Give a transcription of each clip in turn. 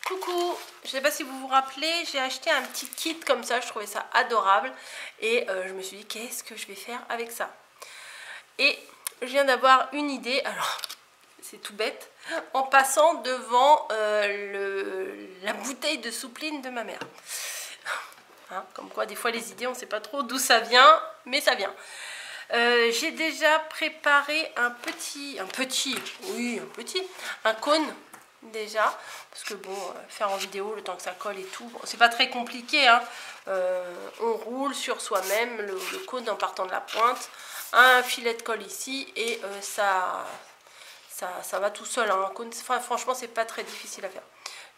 Coucou, je sais pas si vous vous rappelez, j'ai acheté un petit kit comme ça, je trouvais ça adorable et je me suis dit qu'est-ce que je vais faire avec ça. Et je viens d'avoir une idée, alors c'est tout bête, en passant devant la bouteille de soupline de ma mère. Hein, comme quoi des fois les idées on sait pas trop d'où ça vient, mais ça vient. J'ai déjà préparé un cône déjà, parce que bon, faire en vidéo le temps que ça colle et tout, bon, c'est pas très compliqué, hein. On roule sur soi-même le cône en partant de la pointe, un filet de colle ici et ça va tout seul, hein. Un cône, enfin, franchement c'est pas très difficile à faire.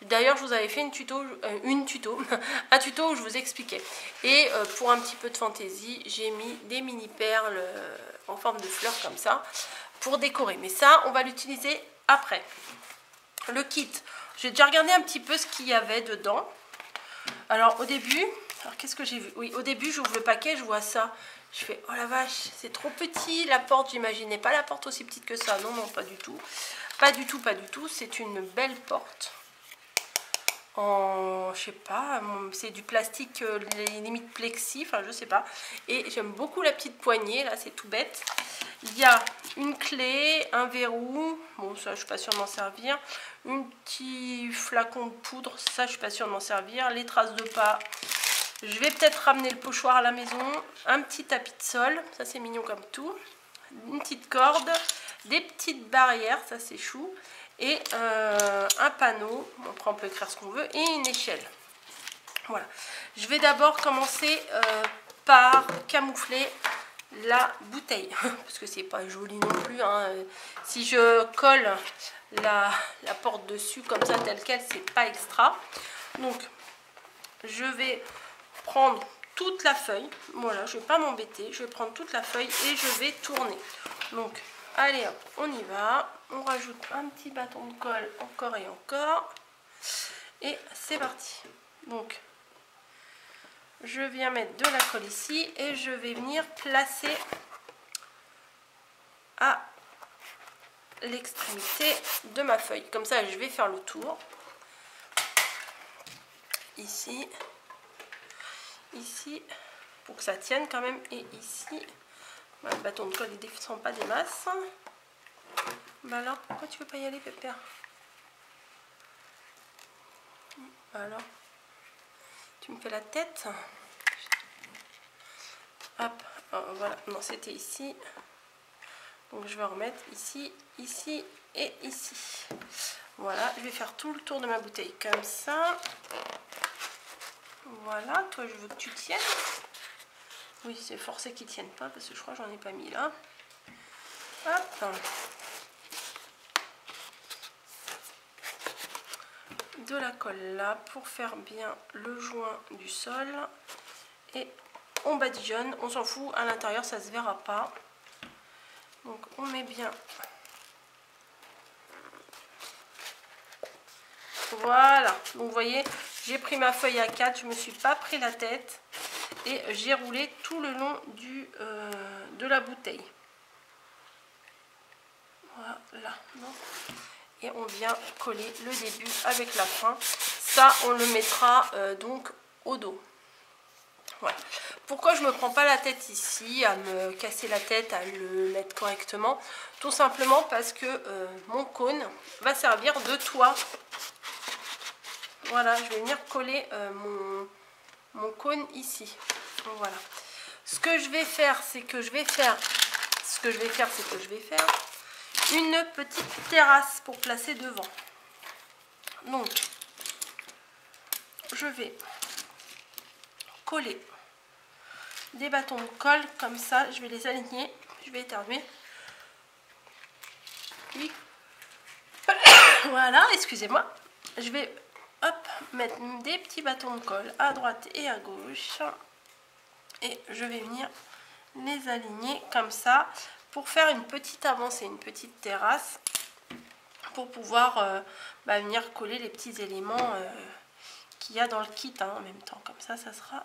D'ailleurs, je vous avais fait un tuto où je vous expliquais. Et pour un petit peu de fantaisie, j'ai mis des mini perles en forme de fleurs comme ça pour décorer. Mais ça, on va l'utiliser après. Le kit, j'ai déjà regardé un petit peu ce qu'il y avait dedans. Alors au début, qu'est-ce que j'ai vu? Oui, au début, j'ouvre le paquet, je vois ça. Je fais, oh la vache, c'est trop petit. La porte, j'imaginais pas la porte aussi petite que ça. Non, non, pas du tout. Pas du tout, pas du tout. C'est une belle porte. Je sais pas, c'est du plastique limite plexi, enfin je sais pas. Et j'aime beaucoup la petite poignée, là c'est tout bête. Il y a une clé, un verrou, bon ça je suis pas sûre de m'en servir. Un petit flacon de poudre, ça je suis pas sûre de m'en servir. Les traces de pas, je vais peut-être ramener le pochoir à la maison. Un petit tapis de sol, ça c'est mignon comme tout. Une petite corde, des petites barrières, ça c'est chou. Et un panneau, après on peut écrire ce qu'on veut, et une échelle. Voilà. Je vais d'abord commencer par camoufler la bouteille, parce que c'est pas joli non plus, hein. Si je colle la porte dessus comme ça, telle quelle, c'est pas extra. Donc, je vais prendre toute la feuille, voilà, je vais pas m'embêter, je vais prendre toute la feuille et je vais tourner. Donc, allez hop, on y va. On rajoute un petit bâton de colle encore et encore. Et c'est parti. Donc, je viens mettre de la colle ici et je vais venir placer à l'extrémité de ma feuille. Comme ça, je vais faire le tour. Ici. Ici. Pour que ça tienne quand même. Et ici. Bah, le bâton de colle, il ne descend pas des masses. Bah alors, pourquoi tu veux pas y aller, Pépère? Alors, tu me fais la tête. Hop, voilà, non, c'était ici. Donc je vais remettre ici, ici et ici. Voilà, je vais faire tout le tour de ma bouteille comme ça. Voilà, toi je veux que tu tiennes. Oui, c'est forcé qu'ils tiennent pas parce que je crois que j'en ai pas mis là. Hop. De la colle là pour faire bien le joint du sol et on badigeonne, on s'en fout, à l'intérieur ça se verra pas, donc on met bien, voilà. Donc vous voyez, j'ai pris ma feuille A4, je me suis pas pris la tête et j'ai roulé tout le long de la bouteille, voilà. Et on vient coller le début avec la fin. Ça, on le mettra donc au dos. Voilà. Pourquoi je ne me prends pas la tête ici, à me casser la tête, à le mettre correctement? Tout simplement parce que mon cône va servir de toit. Voilà, je vais venir coller mon cône ici. Donc, voilà. Ce que je vais faire, c'est que je vais faire une petite terrasse pour placer devant. Donc, je vais coller des bâtons de colle comme ça. Je vais les aligner. Je vais éternuer. Oui. Voilà, excusez-moi. Je vais hop, mettre des petits bâtons de colle à droite et à gauche. Et je vais venir les aligner comme ça pour faire une petite avancée, une petite terrasse, pour pouvoir venir coller les petits éléments qu'il y a dans le kit, hein, en même temps. Comme ça, ça sera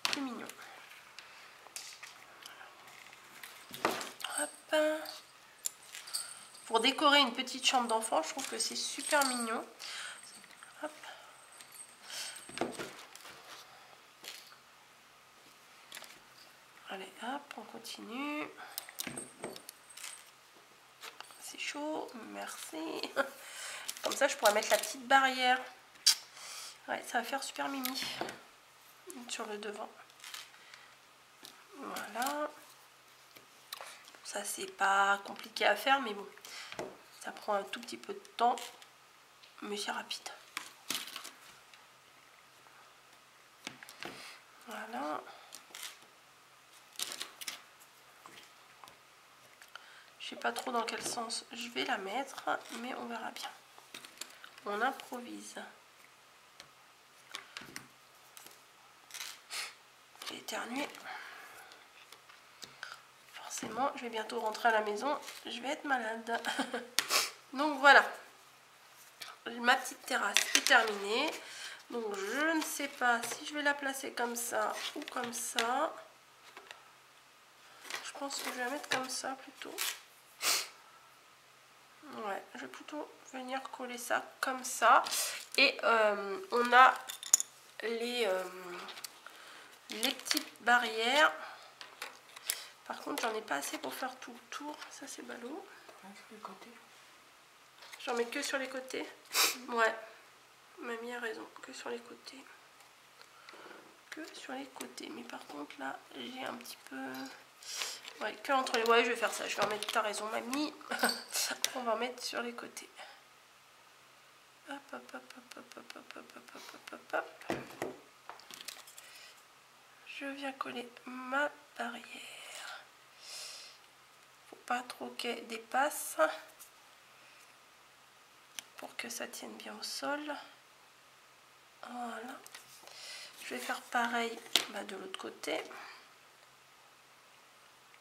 plus mignon. Hop. Pour décorer une petite chambre d'enfant, je trouve que c'est super mignon. Hop, hop, on continue. C'est chaud, merci. Comme ça, je pourrais mettre la petite barrière. Ouais, ça va faire super mimi sur le devant. Voilà. Ça, c'est pas compliqué à faire, mais bon, ça prend un tout petit peu de temps, mais c'est rapide. Voilà. Je sais pas trop dans quel sens je vais la mettre, mais on verra bien. On improvise. J'ai éternué. Forcément, je vais bientôt rentrer à la maison. Je vais être malade. Donc voilà. Ma petite terrasse est terminée. Donc je ne sais pas si je vais la placer comme ça ou comme ça. Je pense que je vais la mettre comme ça plutôt. Ouais, je vais plutôt venir coller ça comme ça. Et on a les petites barrières. Par contre, j'en ai pas assez pour faire tout le tour. Ça, c'est ballot. J'en mets que sur les côtés. Ouais, mamie a raison. Que sur les côtés. Que sur les côtés. Mais par contre, là, j'ai un petit peu... Ouais, que entre les... Ouais, je vais faire ça. Je vais en mettre... T'as raison, mamie. On va en mettre sur les côtés. Hop, hop, hop, hop, hop, hop, hop, hop, hop, hop, hop, hop. Je viens coller ma barrière. Faut pas trop qu'elle dépasse. Pour que ça tienne bien au sol. Voilà. Je vais faire pareil de l'autre côté.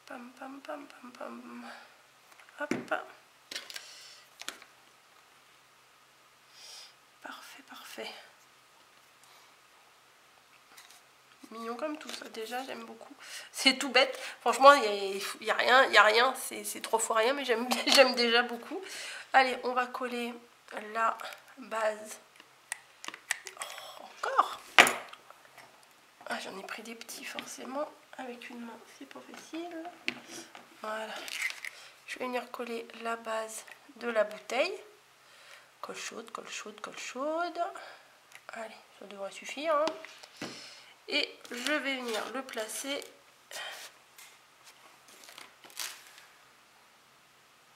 Pam, pam, pam, pam, pam. Hop. Parfait, parfait. Mignon comme tout ça, déjà j'aime beaucoup. C'est tout bête, franchement il y a rien, c'est trop fois rien, mais j'aime déjà beaucoup. Allez, on va coller la base. Oh, encore. Ah, j'en ai pris des petits forcément, avec une main c'est pas facile. Voilà, je vais venir coller la base de la bouteille. Colle chaude, colle chaude, colle chaude. Allez, ça devrait suffire, hein. Et je vais venir le placer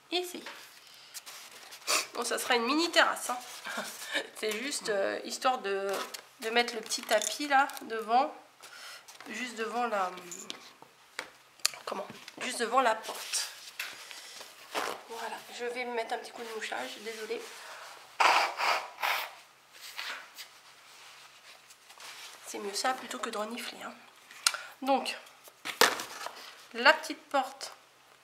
ici. Bon, ça sera une mini terrasse, hein. C'est juste histoire de mettre le petit tapis là devant, juste devant la... Comment? Juste devant la porte. Voilà, je vais me mettre un petit coup de mouchage, désolée. C'est mieux ça plutôt que de renifler, hein. Donc, la petite porte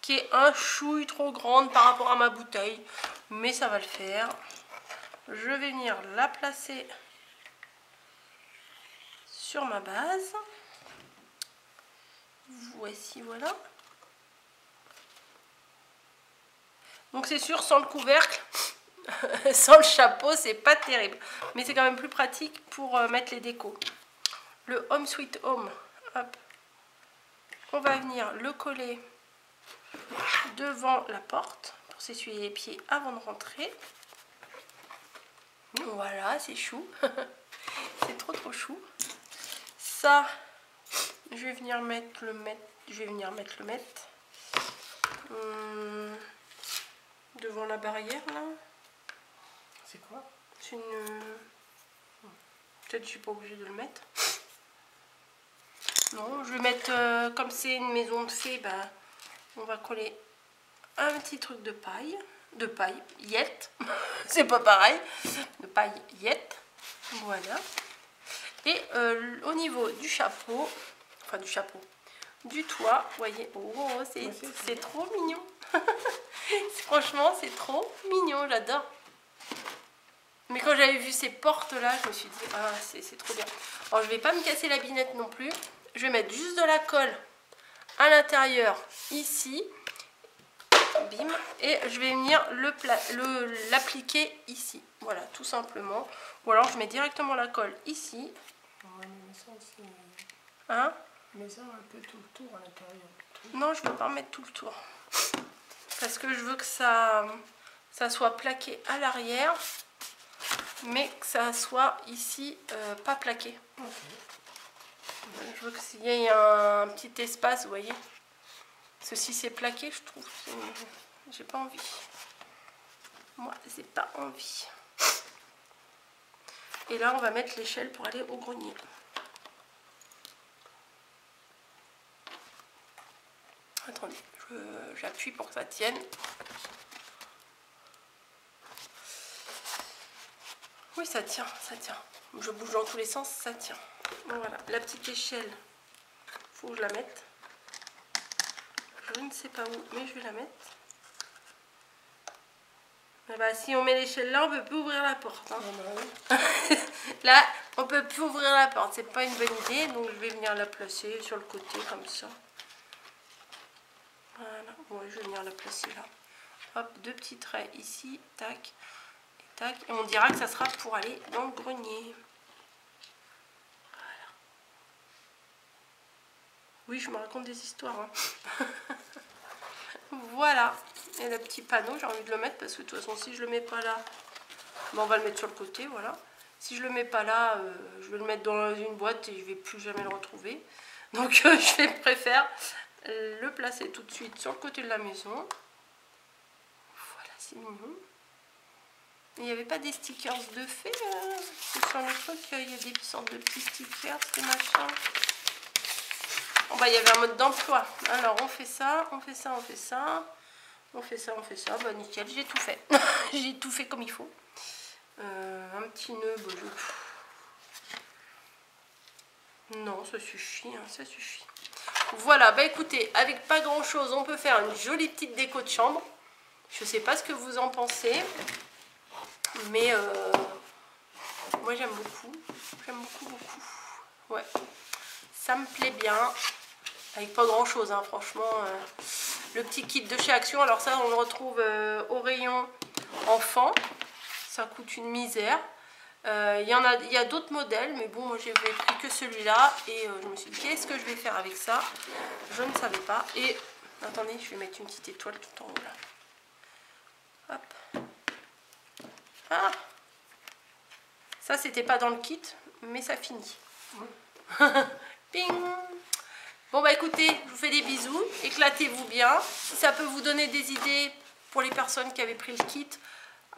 qui est un chouille trop grande par rapport à ma bouteille, mais ça va le faire. Je vais venir la placer sur ma base. Voici, voilà. Donc c'est sûr, sans le couvercle, sans le chapeau, c'est pas terrible. Mais c'est quand même plus pratique pour mettre les décos. Le Home Sweet Home, hop. On va venir le coller devant la porte pour s'essuyer les pieds avant de rentrer. Voilà, c'est chou. C'est trop chou. Ça, je vais venir mettre le mettre. Devant la barrière là. C'est quoi? C'est une... Peut-être je suis pas obligée de le mettre. Non, je vais mettre, comme c'est une maison de fées, bah, on va coller un petit truc de paille. De paille, yette. C'est pas pareil. De paille, yette. Voilà. Et au niveau du chapeau, enfin du chapeau, du toit, vous voyez, oh, c'est trop mignon. Franchement, c'est trop mignon, j'adore. Mais quand j'avais vu ces portes là, je me suis dit, ah, c'est trop bien. Alors je vais pas me casser la binette non plus. Je vais mettre juste de la colle à l'intérieur, ici. Bim. Et je vais venir l'appliquer ici. Voilà, tout simplement. Ou alors je mets directement la colle ici. Hein? Mais ça un peu tout le tour à l'intérieur. Non, je ne veux pas mettre tout le tour. Parce que je veux que ça soit plaqué à l'arrière, mais que ça soit ici pas plaqué. Okay. Je veux qu'il y ait un petit espace, vous voyez. Parce que si c'est plaqué, je trouve que j'ai pas envie. Moi, j'ai pas envie. Et là, on va mettre l'échelle pour aller au grenier. Attendez, j'appuie pour que ça tienne. Oui, ça tient, ça tient. Je bouge dans tous les sens, ça tient. Bon, voilà, la petite échelle, faut que je la mette. Je ne sais pas où, mais je vais la mettre. Et bah, si on met l'échelle là, on peut plus ouvrir la porte. Hein. Là, on peut plus ouvrir la porte. C'est pas une bonne idée, donc je vais venir la placer sur le côté comme ça. Voilà, bon, je vais venir la placer là. Hop, deux petits traits ici, tac, et tac. Et on dira que ça sera pour aller dans le grenier. Voilà. Oui, je me raconte des histoires. Hein. Voilà. Et le petit panneau, j'ai envie de le mettre parce que de toute façon, si je le mets pas là, ben, on va le mettre sur le côté, voilà. Si je le mets pas là, je vais le mettre dans une boîte et je vais plus jamais le retrouver. Donc, je préfère le placer tout de suite sur le côté de la maison. Voilà, c'est mignon. Il n'y avait pas des stickers de fées sur le truc, il y a des sortes de petits stickers, des machins. Bon, bah, il y avait un mode d'emploi. Alors, on fait ça, on fait ça, on fait ça. On fait ça, on fait ça. Bah, nickel, j'ai tout fait. J'ai tout fait comme il faut. Un petit nœud, bah, non, ça suffit, hein, ça suffit. Voilà, bah écoutez, avec pas grand chose, on peut faire une jolie petite déco de chambre. Je sais pas ce que vous en pensez, mais moi j'aime beaucoup. J'aime beaucoup, beaucoup. Ouais, ça me plaît bien. Avec pas grand chose, hein, franchement. Le petit kit de chez Action, alors ça on le retrouve au rayon enfant. Ça coûte une misère. Il y a d'autres modèles, mais bon, moi j'ai pris que celui-là et je me suis dit qu'est-ce que je vais faire avec ça. Je ne savais pas. Et attendez, je vais mettre une petite étoile tout en haut là. Hop. Ah, ça c'était pas dans le kit, mais ça finit. Ping. Bon bah écoutez, je vous fais des bisous, éclatez-vous bien. Si ça peut vous donner des idées pour les personnes qui avaient pris le kit,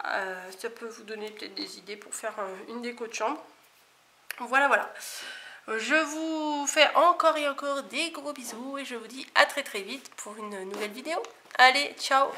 ça peut vous donner peut-être des idées pour faire une déco de chambre. Voilà, voilà. Je vous fais encore et encore des gros bisous et je vous dis à très très vite pour une nouvelle vidéo. Allez, ciao!